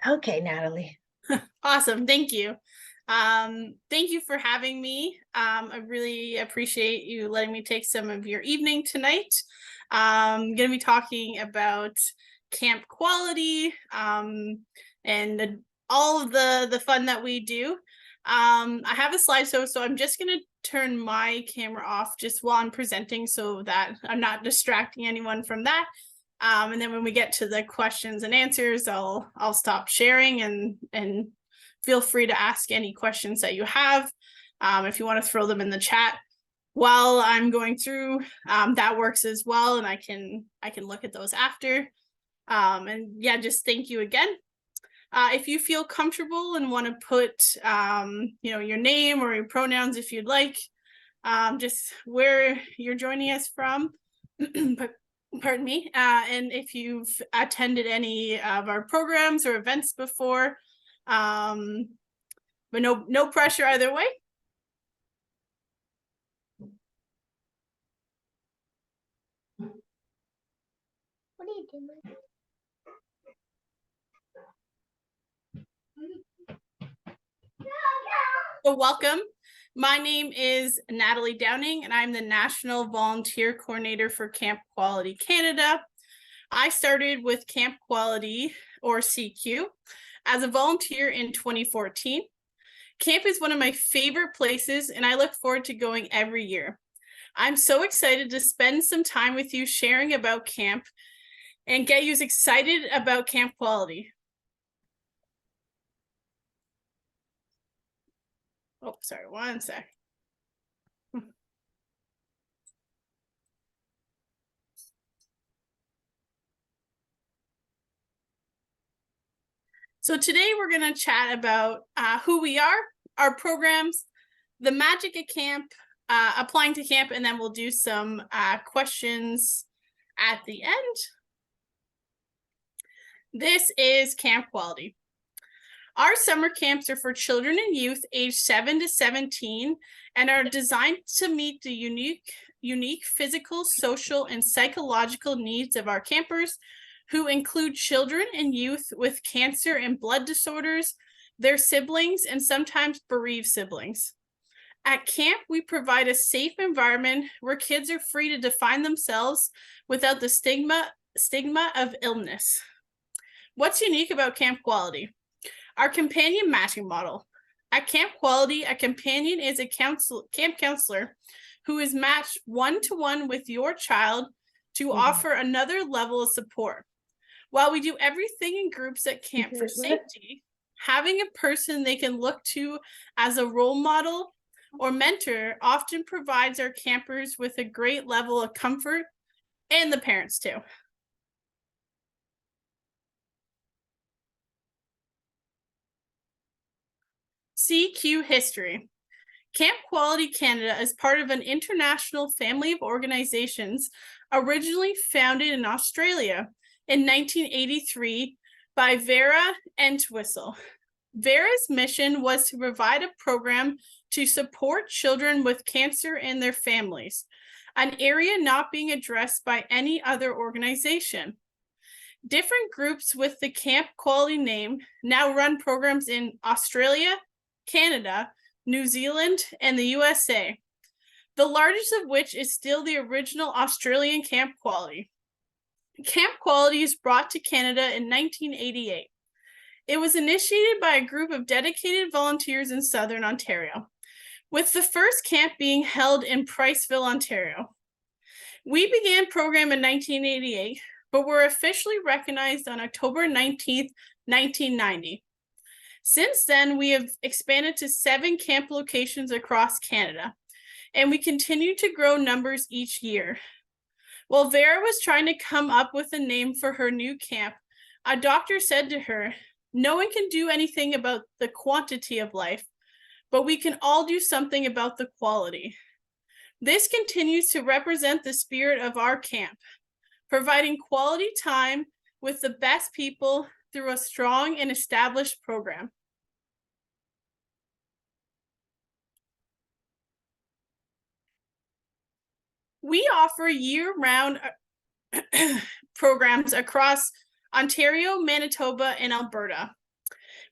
Okay, Natalie. Awesome. Thank you. Thank you for having me. I really appreciate you letting me take some of your evening tonight. I'm going to be talking about camp quality and all of the fun that we do. I have a slideshow, so I'm just going to turn my camera off just while I'm presenting so that I'm not distracting anyone from that. And then when we get to the questions and answers, I'll stop sharing and feel free to ask any questions that you have. If you want to throw them in the chat while I'm going through, that works as well, and I can look at those after. And yeah, just thank you again. If you feel comfortable and want to put your name or your pronouns if you'd like, just where you're joining us from. Pardon me. And if you've attended any of our programs or events before, but no pressure either way. What are you doing? So welcome. My name is Natalie Downing, and I'm the National Volunteer Coordinator for Camp Quality Canada. I started with Camp Quality, or CQ, as a volunteer in 2014. Camp is one of my favorite places, and I look forward to going every year. I'm so excited to spend some time with you sharing about camp and get you excited about camp quality. Oh, sorry, one sec. So today we're going to chat about who we are, our programs, the magic of camp, applying to camp, and then we'll do some questions at the end. This is Camp Quality. Our summer camps are for children and youth aged 7 to 17 and are designed to meet the unique physical, social, and psychological needs of our campers, who include children and youth with cancer and blood disorders, their siblings, and sometimes bereaved siblings. At camp, we provide a safe environment where kids are free to define themselves without the stigma of illness. What's unique about Camp Quality? Our companion matching model. At Camp Quality, a companion is a camp counselor who is matched one-to-one with your child to offer another level of support. While we do everything in groups at camp for safety, having a person they can look to as a role model or mentor often provides our campers with a great level of comfort, and the parents too. CQ history. Camp Quality Canada is part of an international family of organizations originally founded in Australia in 1983 by Vera Entwistle. Vera's mission was to provide a program to support children with cancer and their families, an area not being addressed by any other organization. Different groups with the Camp Quality name now run programs in Australia, Canada, New Zealand, and the USA, the largest of which is still the original Australian Camp Quality. Camp Quality is brought to Canada in 1988. It was initiated by a group of dedicated volunteers in Southern Ontario, with the first camp being held in Priceville, Ontario. We began program in 1988, but were officially recognized on October 19th, 1990. Since then, we have expanded to 7 camp locations across Canada, and we continue to grow numbers each year. While Vera was trying to come up with a name for her new camp, a doctor said to her, "No one can do anything about the quantity of life, but we can all do something about the quality." This continues to represent the spirit of our camp, providing quality time with the best people through a strong and established program. We offer year-round programs across Ontario, Manitoba, and Alberta.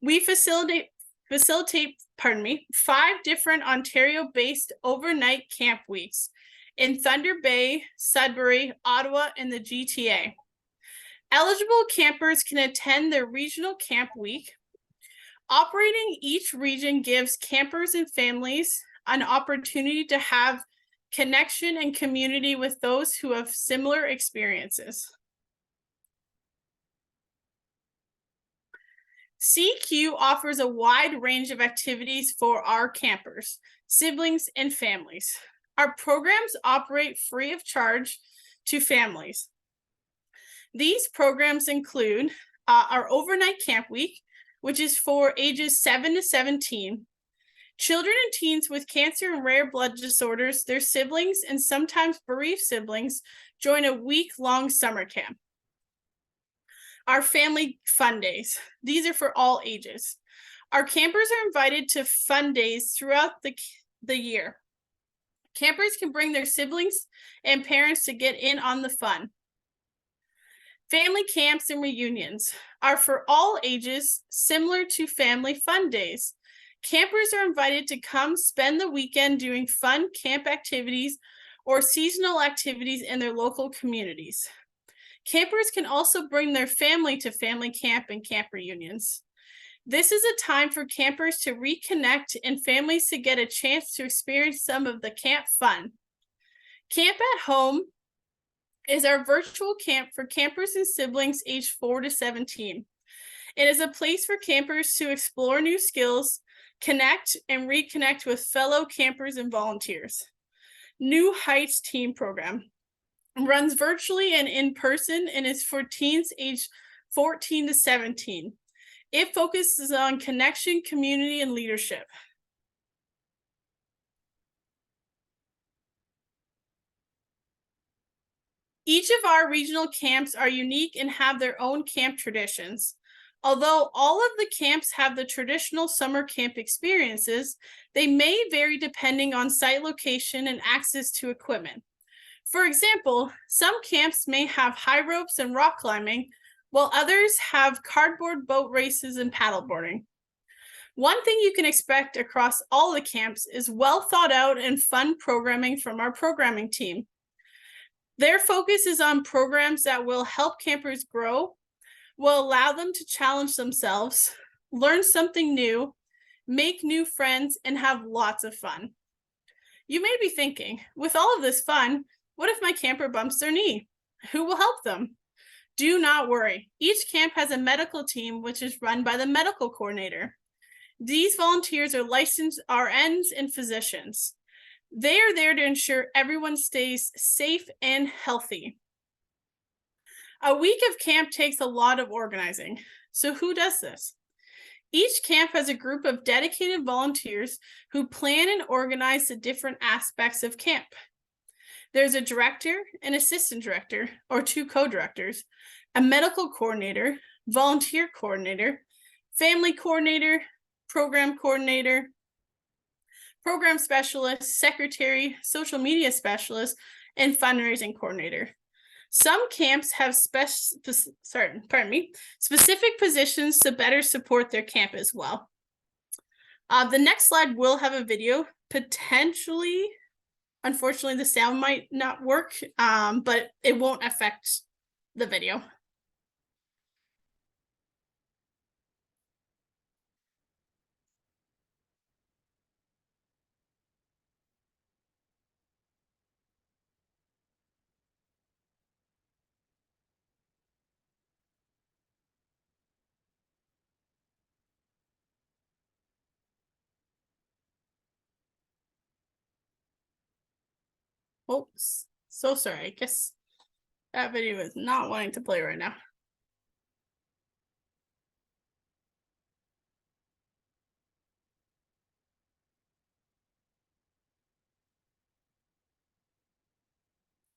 We facilitate 5 different Ontario-based overnight camp weeks in Thunder Bay, Sudbury, Ottawa, and the GTA. Eligible campers can attend their regional camp week. Operating each region gives campers and families an opportunity to have connection and community with those who have similar experiences. CQ offers a wide range of activities for our campers, siblings, and families. Our programs operate free of charge to families. These programs include our overnight camp week, which is for ages 7 to 17. Children and teens with cancer and rare blood disorders, their siblings, and sometimes bereaved siblings join a week-long summer camp. Our family fun days. These are for all ages. Our campers are invited to fun days throughout the year. Campers can bring their siblings and parents to get in on the fun. Family camps and reunions are for all ages, similar to family fun days. Campers are invited to come spend the weekend doing fun camp activities or seasonal activities in their local communities. Campers can also bring their family to family camp and camp reunions. This is a time for campers to reconnect and families to get a chance to experience some of the camp fun. Camp at Home is our virtual camp for campers and siblings aged 4 to 17. It is a place for campers to explore new skills, connect, and reconnect with fellow campers and volunteers. New Heights Team Program runs virtually and in person and is for teens aged 14 to 17. It focuses on connection, community, and leadership. Each of our regional camps are unique and have their own camp traditions. Although all of the camps have the traditional summer camp experiences, they may vary depending on site location and access to equipment. For example, some camps may have high ropes and rock climbing, while others have cardboard boat races and paddleboarding. One thing you can expect across all the camps is well thought out and fun programming from our programming team. Their focus is on programs that will help campers grow, will allow them to challenge themselves, learn something new, make new friends, and have lots of fun. You may be thinking, with all of this fun, what if my camper bumps their knee? Who will help them? Do not worry. Each camp has a medical team, which is run by the medical coordinator. These volunteers are licensed RNs and physicians. They are there to ensure everyone stays safe and healthy. A week of camp takes a lot of organizing. So who does this? Each camp has a group of dedicated volunteers who plan and organize the different aspects of camp. There's a director, an assistant director, or 2 co-directors, a medical coordinator, volunteer coordinator, family coordinator, program coordinator, program specialist, secretary, social media specialist, and fundraising coordinator. Some camps have specific positions to better support their camp as well. The next slide will have a video, potentially. Unfortunately, the sound might not work, but it won't affect the video. Oops, so sorry. I guess that video is not wanting to play right now.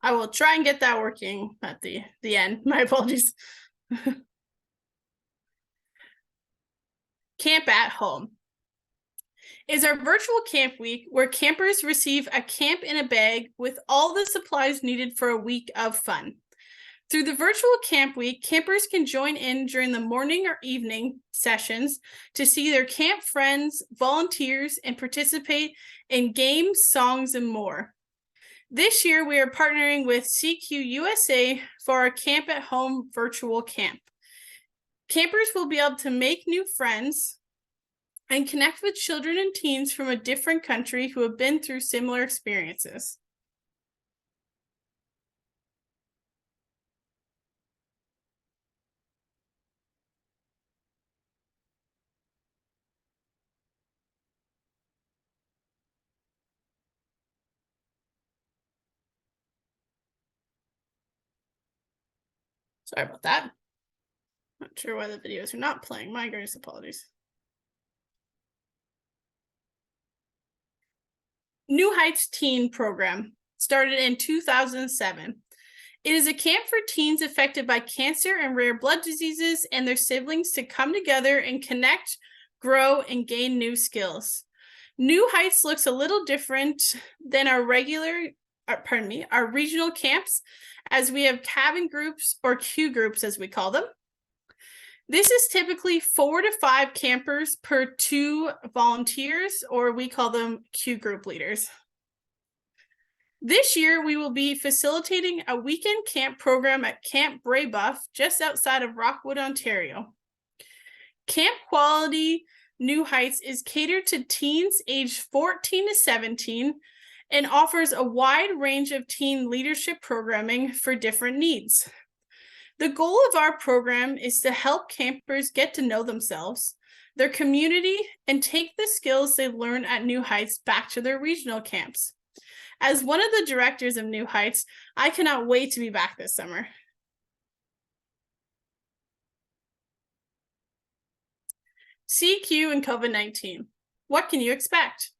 I will try and get that working at the end. My apologies. Camp at Home is our virtual camp week where campers receive a camp in a bag with all the supplies needed for a week of fun. Through the virtual camp week, campers can join in during the morning or evening sessions to see their camp friends, volunteers, and participate in games, songs, and more. This year, we are partnering with CQ USA for our Camp at Home virtual camp. Campers will be able to make new friends and connect with children and teens from a different country who have been through similar experiences. Sorry about that. Not sure why the videos are not playing. My greatest apologies. New Heights Teen Program started in 2007. It is a camp for teens affected by cancer and rare blood diseases and their siblings to come together and connect, grow, and gain new skills. New Heights looks a little different than our regional camps, as we have cabin groups, or Q groups as we call them. This is typically 4 to 5 campers per 2 volunteers, or we call them Q group leaders. This year, we will be facilitating a weekend camp program at Camp Braybuff, just outside of Rockwood, Ontario. Camp Quality New Heights is catered to teens aged 14 to 17 and offers a wide range of teen leadership programming for different needs. The goal of our program is to help campers get to know themselves, their community, and take the skills they learn at New Heights back to their regional camps. As one of the directors of New Heights, I cannot wait to be back this summer. CQ and COVID-19. What can you expect?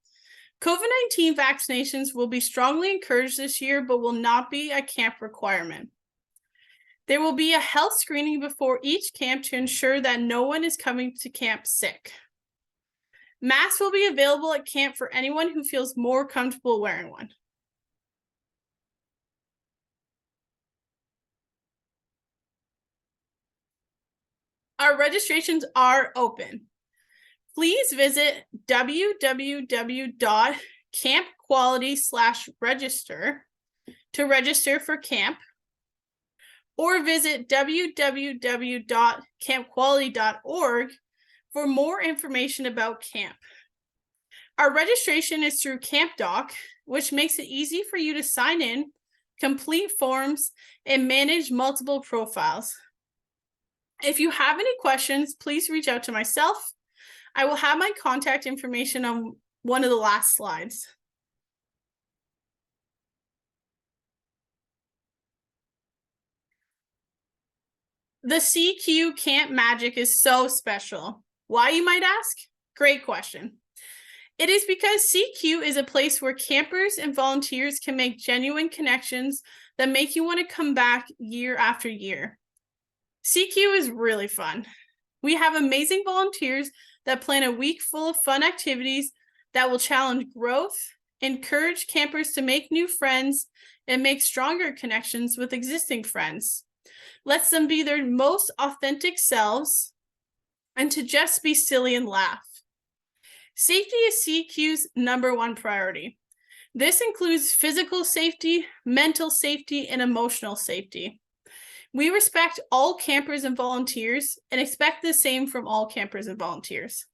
COVID-19 vaccinations will be strongly encouraged this year, but will not be a camp requirement. There will be a health screening before each camp to ensure that no one is coming to camp sick. Masks will be available at camp for anyone who feels more comfortable wearing one. Our registrations are open. Please visit www.campquality/register to register for camp, or visit www.campquality.org for more information about camp. Our registration is through CampDoc, which makes it easy for you to sign in, complete forms, and manage multiple profiles. If you have any questions, please reach out to myself. I will have my contact information on one of the last slides. The CQ Camp Magic is so special. Why, you might ask? Great question. It is because CQ is a place where campers and volunteers can make genuine connections that make you want to come back year after year. CQ is really fun. We have amazing volunteers that plan a week full of fun activities that will challenge growth, encourage campers to make new friends, and make stronger connections with existing friends. Lets them be their most authentic selves and to just be silly and laugh. Safety is CQ's #1 priority. This includes physical safety, mental safety, and emotional safety. We respect all campers and volunteers and expect the same from all campers and volunteers.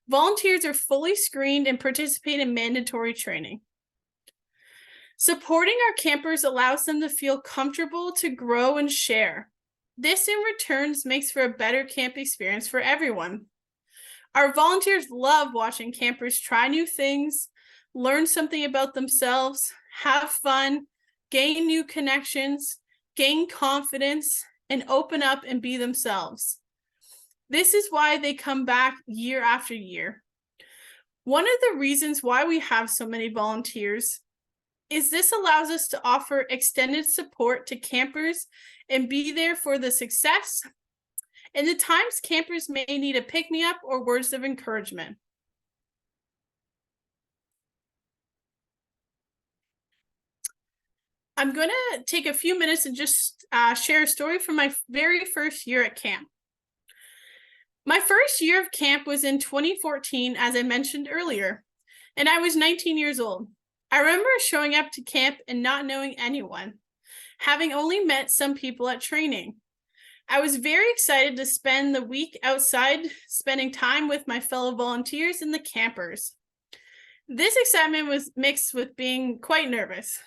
Volunteers are fully screened and participate in mandatory training. Supporting our campers allows them to feel comfortable to grow and share. This in return makes for a better camp experience for everyone. Our volunteers love watching campers try new things, learn something about themselves, have fun, gain new connections, gain confidence, and open up and be themselves. This is why they come back year after year. One of the reasons why we have so many volunteers is this allows us to offer extended support to campers and be there for the success and the times campers may need a pick-me-up or words of encouragement. I'm going to take a few minutes and just share a story from my very first year at camp. My first year of camp was in 2014, as I mentioned earlier, and I was 19 years old. I remember showing up to camp and not knowing anyone, having only met some people at training. I was very excited to spend the week outside, spending time with my fellow volunteers and the campers. This excitement was mixed with being quite nervous.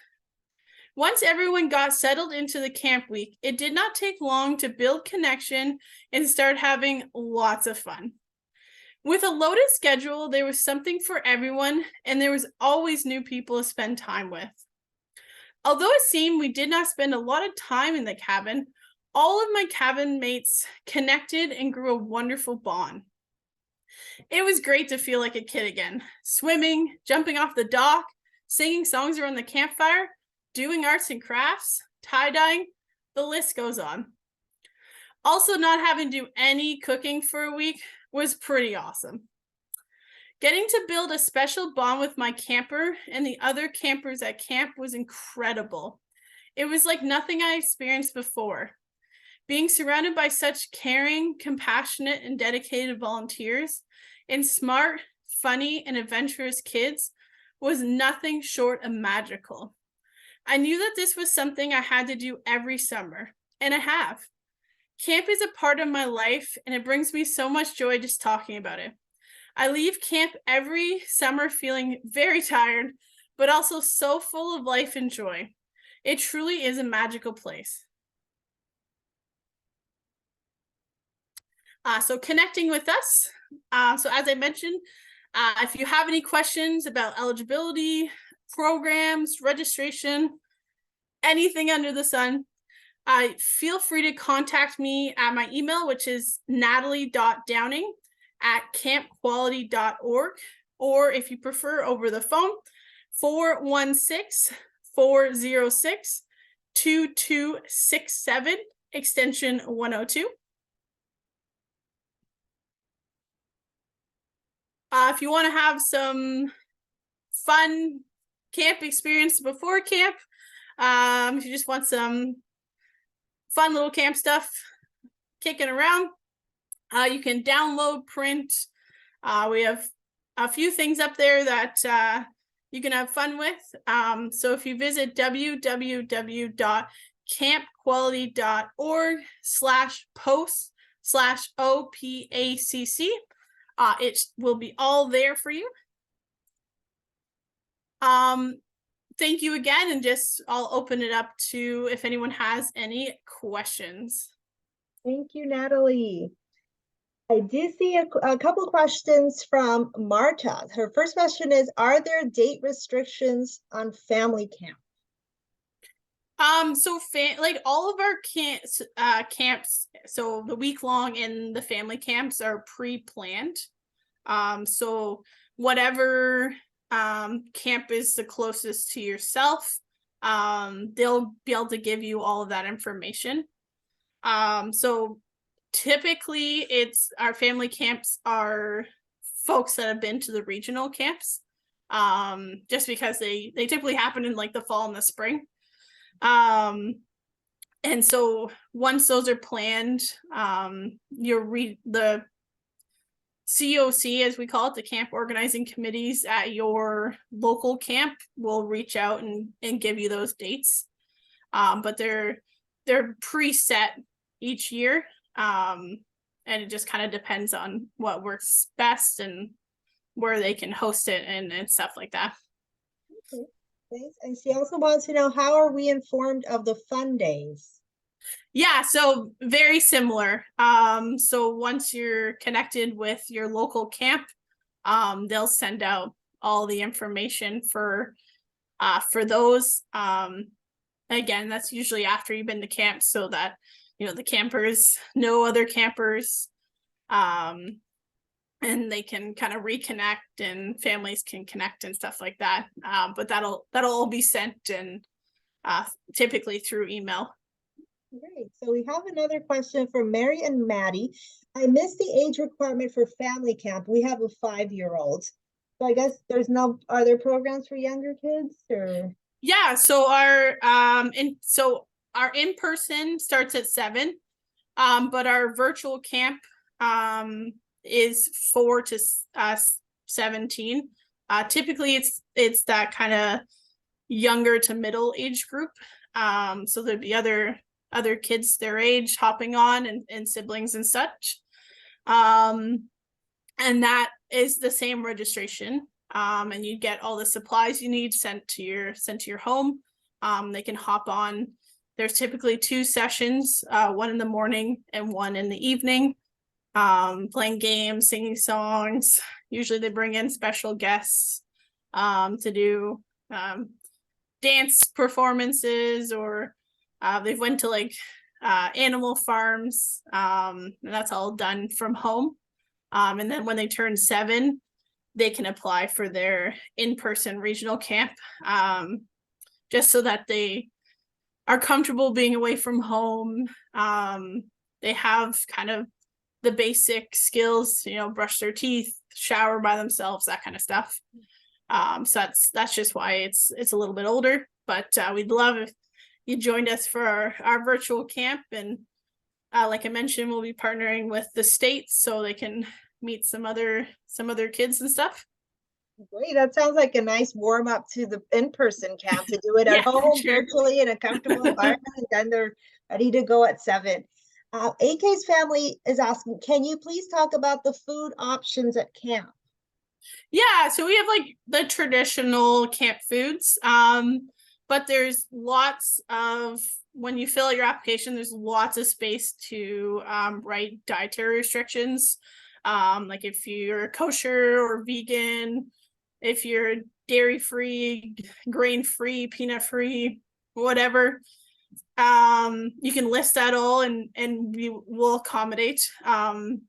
Once everyone got settled into the camp week, it did not take long to build connection and start having lots of fun. With a loaded schedule, there was something for everyone, and there was always new people to spend time with. Although it seemed we did not spend a lot of time in the cabin, all of my cabin mates connected and grew a wonderful bond. It was great to feel like a kid again, swimming, jumping off the dock, singing songs around the campfire, doing arts and crafts, tie-dyeing, the list goes on. Also, not having to do any cooking for a week was pretty awesome. Getting to build a special bond with my camper and the other campers at camp was incredible. It was like nothing I experienced before. Being surrounded by such caring, compassionate, and dedicated volunteers and smart, funny, and adventurous kids was nothing short of magical. I knew that this was something I had to do every summer, and I have. Camp is a part of my life, and it brings me so much joy just talking about it. I leave camp every summer feeling very tired, but also so full of life and joy. It truly is a magical place. So connecting with us. So as I mentioned, if you have any questions about eligibility, programs, registration, anything under the sun, feel free to contact me at my email, which is natalie.downing@campquality.org, or if you prefer over the phone, 416-406-2267, extension 102. If you want to have some fun camp experience before camp, if you just want some fun little camp stuff kicking around, you can download, print. We have a few things up there that you can have fun with. So if you visit www.campquality.org/post/OPACC, it will be all there for you. Thank you again, and just I'll open it up to if anyone has any questions. Thank you, Natalie. I do see a couple questions from Marta. Her first question is, are there date restrictions on family camp? So like all of our camps, so the week long and the family camps are pre-planned. So whatever camp is the closest to yourself, they'll be able to give you all of that information. So typically it's our family camps are folks that have been to the regional camps, just because they typically happen in like the fall and the spring. And so once those are planned, the COC, as we call it, the camp organizing committees at your local camp will reach out and give you those dates. But they're preset each year. And it just kind of depends on what works best and where they can host it and stuff like that. Okay. Thanks. And she also wants to know, how are we informed of the fun days? Yeah, so very similar. So once you're connected with your local camp, they'll send out all the information for those. Again, that's usually after you've been to camp, so that the campers know other campers, and they can kind of reconnect, and families can connect and stuff like that. But that'll all be sent, and typically through email. Great. So we have another question from Mary and Maddie. I missed the age requirement for family camp. We have a 5-year-old. So I guess are there programs for younger kids, or? Yeah, so our in-person starts at 7, but our virtual camp is 4 to 17. Typically it's that kind of younger to middle age group. So there'd be other kids their age hopping on, and siblings and such. And that is the same registration. And you get all the supplies you need sent to your home. They can hop on. There's typically 2 sessions, one in the morning and one in the evening, playing games, singing songs. Usually they bring in special guests to do dance performances, or they've went to like animal farms, and that's all done from home. And then when they turn 7, they can apply for their in-person regional camp, just so that they are comfortable being away from home. They have kind of the basic skills, brush their teeth, shower by themselves, that kind of stuff. So that's just why it's a little bit older, but we'd love if you joined us for our virtual camp. And like I mentioned, we'll be partnering with the state so they can meet some other kids and stuff. Great, that sounds like a nice warm up to the in-person camp, to do it at Yeah, home sure. virtually in a comfortable environment, and then they're ready to go at 7. AK's family is asking, can you please talk about the food options at camp? Yeah, so we have like the traditional camp foods, but there's lots of, when you fill out your application, there's lots of space to write dietary restrictions. Like if you're kosher or vegan, if you're dairy-free, grain-free, peanut-free, whatever, you can list that all, and we will accommodate.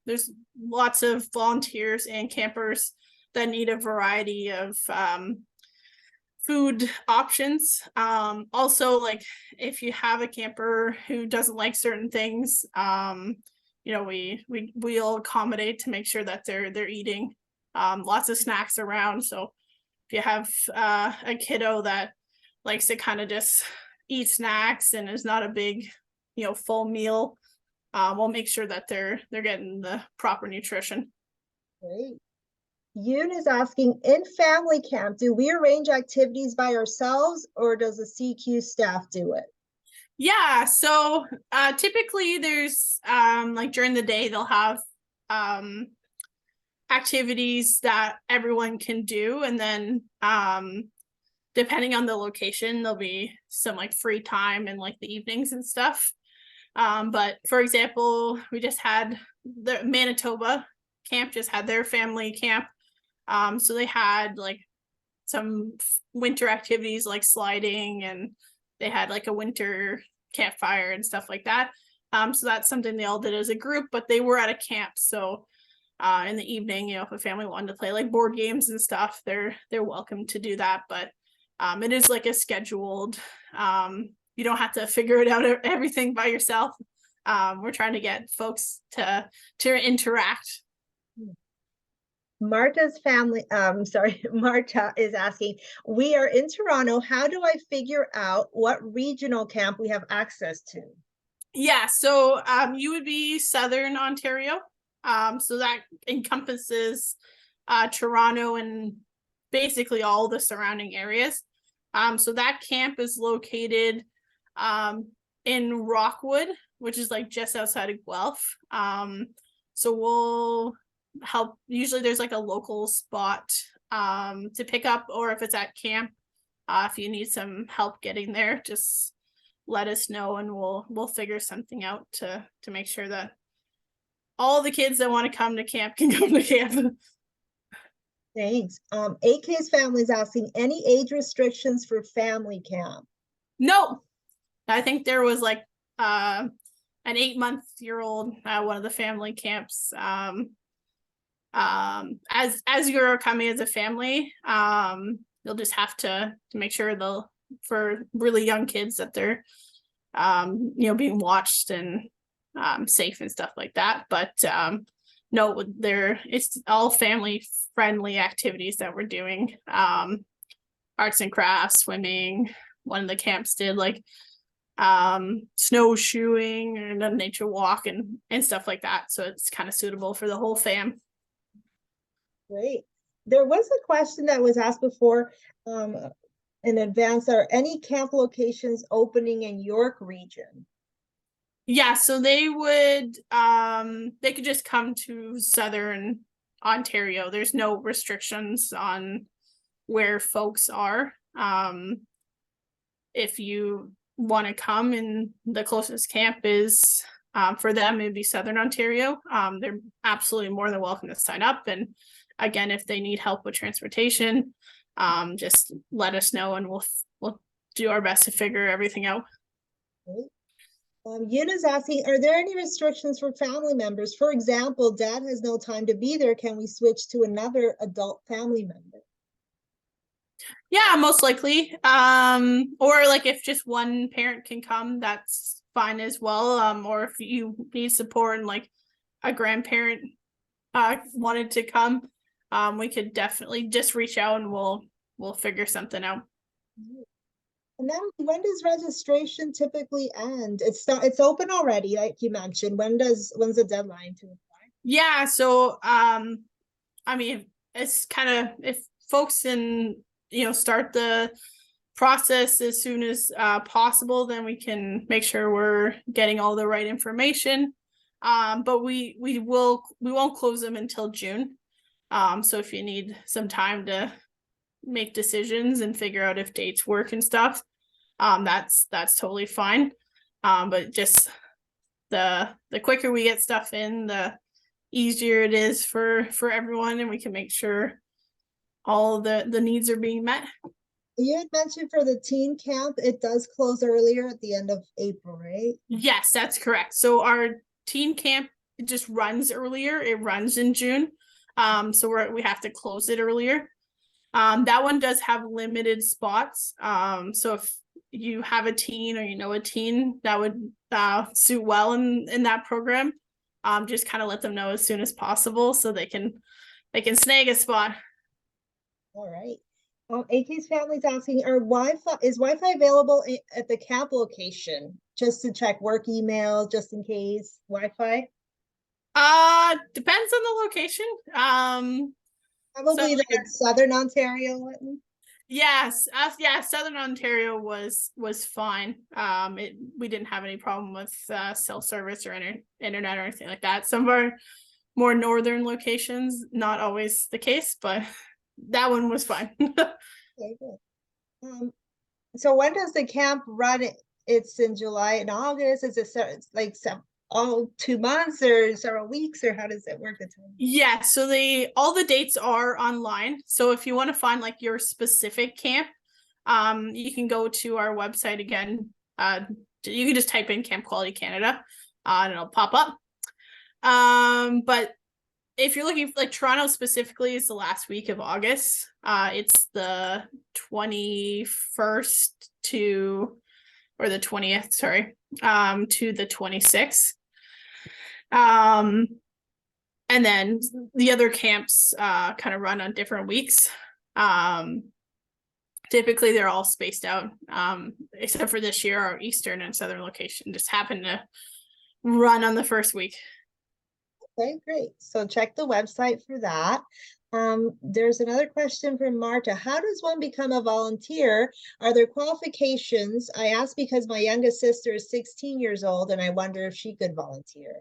There's lots of volunteers and campers that need a variety of food options. Also, like if you have a camper who doesn't like certain things, we'll accommodate to make sure that they're eating lots of snacks around. So if you have a kiddo that likes to kind of just eat snacks and is not a big full meal, we'll make sure that they're getting the proper nutrition. Great. Yoon is asking, in family camp, do we arrange activities by ourselves, or does the CQ staff do it? Yeah, so typically there's like during the day they'll have activities that everyone can do, and then depending on the location there'll be some like free time in like the evenings and stuff. But for example, we just had the Manitoba camp just had their family camp. So they had like some winter activities like sliding, and they had like a winter campfire and stuff like that. So that's something they all did as a group, but they were at a camp. So in the evening, if a family wanted to play like board games and stuff, they're welcome to do that. But it is like a scheduled, you don't have to figure it out everything by yourself. We're trying to get folks to interact. Marta's family, Marta is asking, we are in Toronto. How do I figure out what regional camp we have access to? Yeah, so you would be Southern Ontario. So that encompasses Toronto and basically all the surrounding areas. So that camp is located in Rockwood, which is like just outside of Guelph. So we'll help. Usually there's like a local spot to pick up, or if it's at camp, if you need some help getting there, just let us know and we'll figure something out to make sure that all the kids that want to come to camp can come to camp. Thanks. AK's family is asking, any age restrictions for family camp? No, I think there was like an 8-month-old one of the family camps. As you're coming as a family, you'll just have to make sure for really young kids that they're being watched and safe and stuff like that. But no, it's all family friendly activities that we're doing. Arts and crafts, swimming, one of the camps did like snowshoeing and a nature walk and stuff like that. So it's kind of suitable for the whole fam. Great. There was a question that was asked before in advance. Are any camp locations opening in York region? Yeah, so they could just come to Southern Ontario. There's no restrictions on where folks are. If you want to come, and the closest camp is for them, it'd be Southern Ontario. They're absolutely more than welcome to sign up. And again, if they need help with transportation, just let us know and we'll do our best to figure everything out. Great. Yuna's asking, are there any restrictions for family members? For example, dad has no time to be there. Can we switch to another adult family member? Yeah, most likely. Or like if just one parent can come, that's fine as well. Or if you need support and like a grandparent wanted to come, we could definitely just reach out and we'll figure something out. And then when does registration typically end? It's open already, like you mentioned. When's the deadline to apply? Yeah, so I mean, it's kind of, if folks start the process as soon as possible, then we can make sure we're getting all the right information. But we won't close them until June. So if you need some time to make decisions and figure out if dates work and stuff, that's totally fine. But just the quicker we get stuff in, the easier it is for everyone, and we can make sure all the needs are being met. You had mentioned for the teen camp, it does close earlier at the end of April, right? Yes, that's correct. So our teen camp, it just runs earlier. It runs in June. So we have to close it earlier. That one does have limited spots. So if you have a teen or a teen that would suit well in that program, just kind of let them know as soon as possible so they can snag a spot. All right. AK's family's asking, is Wi-Fi available at the camp location? Just to check work email, just in case Wi-Fi? Depends on the location. Probably the Southern Ontario one. Yes, yeah, Southern Ontario was fine. We didn't have any problem with cell service or internet or anything like that. Some of our more northern locations, not always the case, but that one was fine. Okay, good. So when does the camp run? It's in July and August. Is it like all 2 months or several weeks, or how does it work? Yeah, so all the dates are online. So if you want to find like your specific camp, you can go to our website again. You can just type in Camp Quality Canada, and it'll pop up. But if you're looking for like Toronto specifically, is the last week of August. It's the 21st or the 20th, sorry, to the 26th. And then the other camps kind of run on different weeks. Typically they're all spaced out, except for this year, our Eastern and Southern location just happened to run on the first week. Okay, great. So check the website for that. There's another question from Marta. How does one become a volunteer? Are there qualifications? I ask because my youngest sister is 16 years old and I wonder if she could volunteer.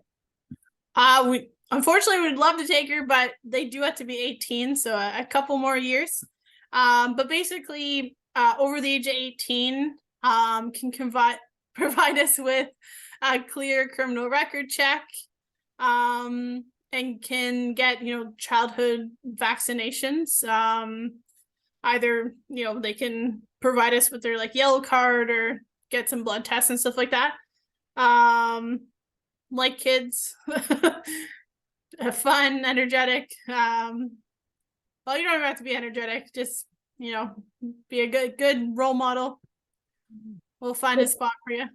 We unfortunately would love to take her, but they do have to be 18, so a couple more years. But basically, over the age of 18, can provide us with a clear criminal record check, and can get childhood vaccinations. Either they can provide us with their like yellow card or get some blood tests and stuff like that. Like kids, fun, energetic. Well, you don't even have to be energetic. Just be a good role model. We'll find a spot for you.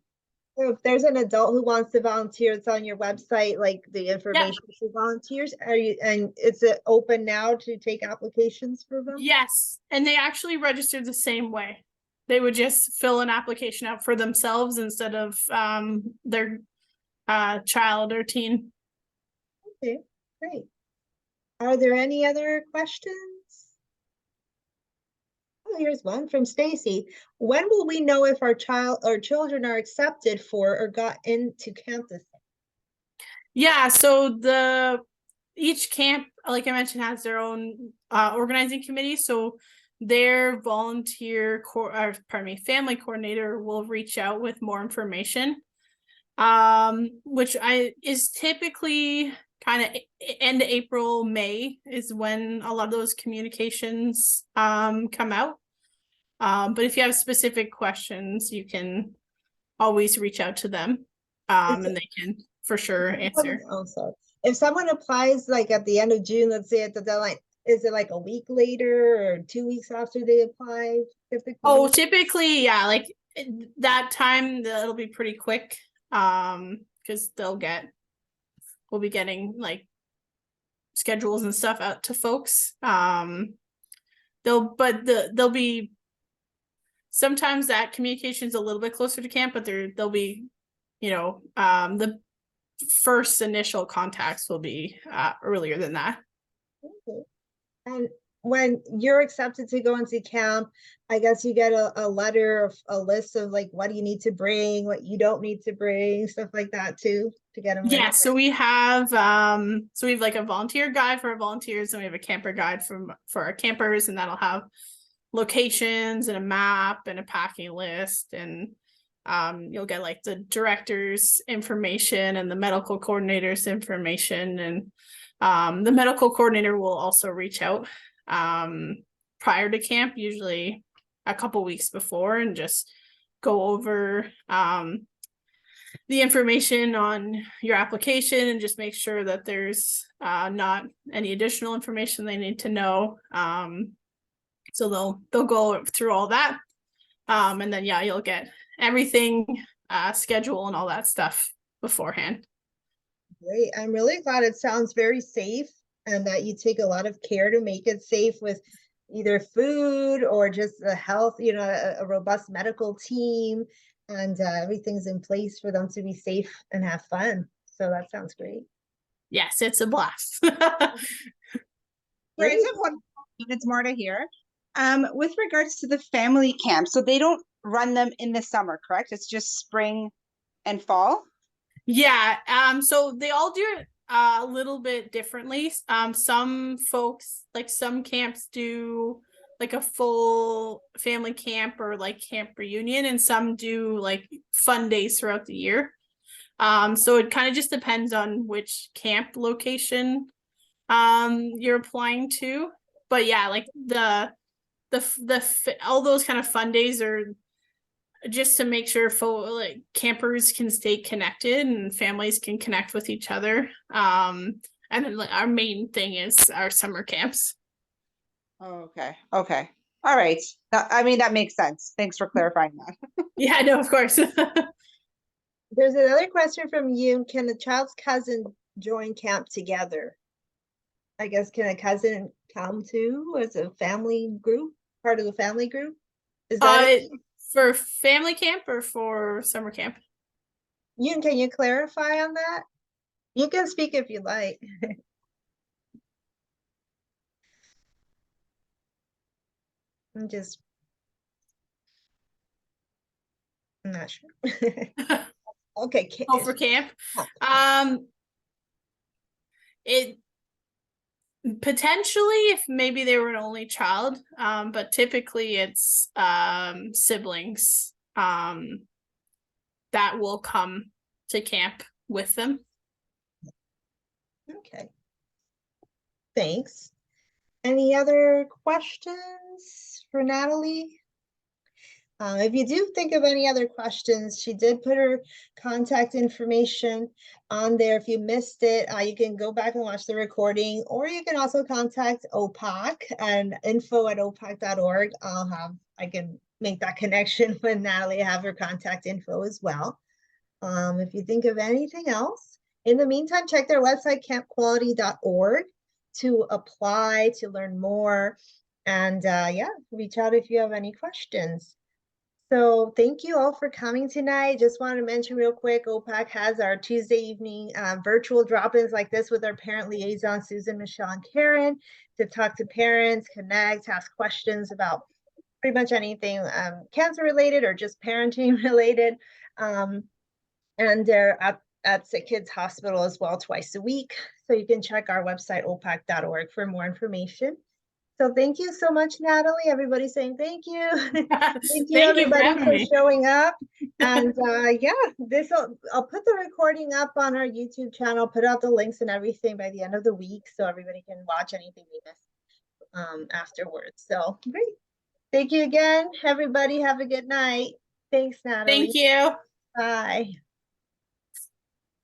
So if there's an adult who wants to volunteer, it's on your website, like the information for volunteers. And is it open now to take applications for them? Yes, and they actually register the same way. They would just fill an application out for themselves instead of their child or teen. Okay, great. Are there any other questions? Oh, here's one from Stacy. When will we know if our children are accepted for or got into campus? Yeah, so each camp, like I mentioned, has their own organizing committee. So their family coordinator will reach out with more information. Which is typically kind of end of April, May is when a lot of those communications come out. But if you have specific questions, you can always reach out to them. And they can for sure answer. Oh, sorry. If someone applies like at the end of June, let's say at the deadline, is it like a week later or 2 weeks after they apply typically? Oh, typically, yeah, like that time it'll be pretty quick. Because we'll be getting like schedules and stuff out to folks. They'll be sometimes that communication is a little bit closer to camp, but they'll be, the first initial contacts will be earlier than that. Okay. And when you're accepted to go into camp, I guess you get a letter of a list of like what you need to bring, what you don't need to bring, stuff like that too, to get them ready. Yeah, so we have like a volunteer guide for our volunteers, and we have a camper guide for our campers, and that'll have locations and a map and a packing list, and you'll get like the director's information and the medical coordinator's information, and the medical coordinator will also reach out prior to camp, usually a couple weeks before, and just go over the information on your application and just make sure that there's not any additional information they need to know. So they'll go through all that, and then you'll get everything schedule and all that stuff beforehand. Great. I'm really glad. It sounds very safe, and that you take a lot of care to make it safe with either food or just the health, a robust medical team, and everything's in place for them to be safe and have fun. So that sounds great. Yes, it's a blast. I just have one question. It's Marta here. With regards to the family camp, so they don't run them in the summer, correct? It's just spring and fall? Yeah, so they all do it a little bit differently. Some folks, like some camps, do like a full family camp or like camp reunion, and some do like fun days throughout the year. So it kind of just depends on which camp location you're applying to. But yeah, like the all those kind of fun days are just to make sure like campers can stay connected and families can connect with each other. And then like our main thing is our summer camps. Oh, okay. Okay. All right. That makes sense. Thanks for clarifying that. Yeah, no, of course. There's another question from you. Can the child's cousin join camp together? I guess, can a cousin come too as a family group, part of the family group? Is that for family camp or for summer camp? Can you clarify on that? You can speak if you like. I'm not sure. Okay. For camp. It potentially, if maybe they were an only child, but typically it's siblings that will come to camp with them. Okay. Thanks. Any other questions for Natalie? If you do think of any other questions, she did put her contact information on there. If you missed it, you can go back and watch the recording, or you can also contact OPAC and info@opac.org. I can make that connection with Natalie, have her contact info as well. If you think of anything else, in the meantime, check their website, campquality.org, to apply, to learn more, and reach out if you have any questions. So thank you all for coming tonight. Just wanted to mention real quick, OPAC has our Tuesday evening virtual drop-ins like this with our parent liaison, Susan, Michelle, and Karen, to talk to parents, connect, ask questions about pretty much anything cancer related or just parenting related. And they're at Sick Kids Hospital as well twice a week. So you can check our website, opac.org, for more information. So thank you so much, Natalie. Everybody's saying thank you. Thank you, Thank you for everybody, having for me. showing up. And yeah, I'll put the recording up on our YouTube channel, put out the links and everything by the end of the week so everybody can watch anything we missed afterwards. So great. Thank you again, everybody. Have a good night. Thanks, Natalie. Thank you. Bye.